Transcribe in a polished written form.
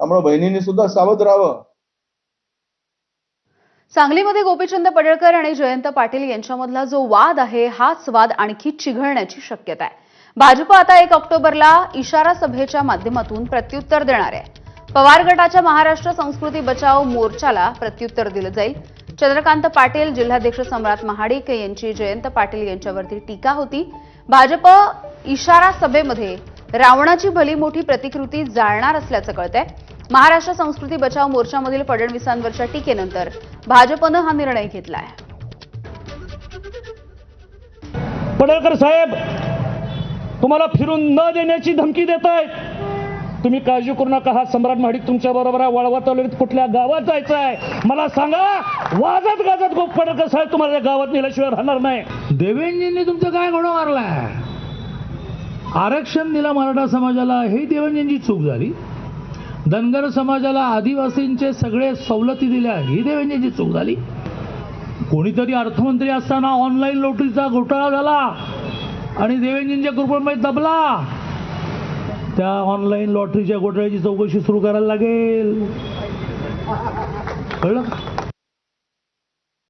त्यामुळे बहिणींनी सुद्धा सावध राहावं. सांगलीमध्ये गोपीचंद पडळकर आणि जयंत पाटील यांच्यामधला जो वाद आहे हाच वाद आणखी चिघळण्याची शक्यता आहे. भाजप आता 1 ऑक्टोबरला इशारा सभेच्या माध्यमातून प्रत्युत्तर देणार आहे. पवार गटाच्या महाराष्ट्र संस्कृती बचाव मोर्चाला प्रत्युत्तर दिलं जाईल. चंद्रकांत पाटील, जिल्हाध्यक्ष सम्राट महाडिक यांची जयंत पाटील यांच्यावरती टीका होती. भाजप इशारा सभेमध्ये रावणाची भली मोठी प्रतिकृती जाळणार असल्याचं कळतंय. महाराष्ट्र संस्कृती बचाव मोर्चामधील फडणवीसांवरच्या टीकेनंतर भाजपनं हा निर्णय घेतलाय. पडळकर साहेब तुम्हाला फिरून न देण्याची धमकी देत आहेत. तुम्ही काळजी करू नका, हा सम्राट महाडिक तुमच्या बरोबर आहे. वाळवा तालुक्यात कुठल्या गावात जायचं आहे मला सांगा. वाजत गाजत पडळकर साहेब तुम्हाला त्या गावात नेल्याशिवाय राहणार नाही. देवेंजींनी तुमचं काय घोडा मारलाय? आरक्षण दिलं मराठा समाजाला, हे देवेंजींची चूक झाली. धनगर समाजाला आदिवासींचे सगळे सवलती दिल्या, ही देवेंजींची चूक झाली. कोणीतरी अर्थमंत्री असताना ऑनलाईन लॉटरीचा घोटाळा झाला आणि देवेंजींच्या ग्रुपमध्ये दबला. त्या ऑनलाईन लॉटरीच्या घोटाळ्याची चौकशी सुरू करायला लागेल, कळलं?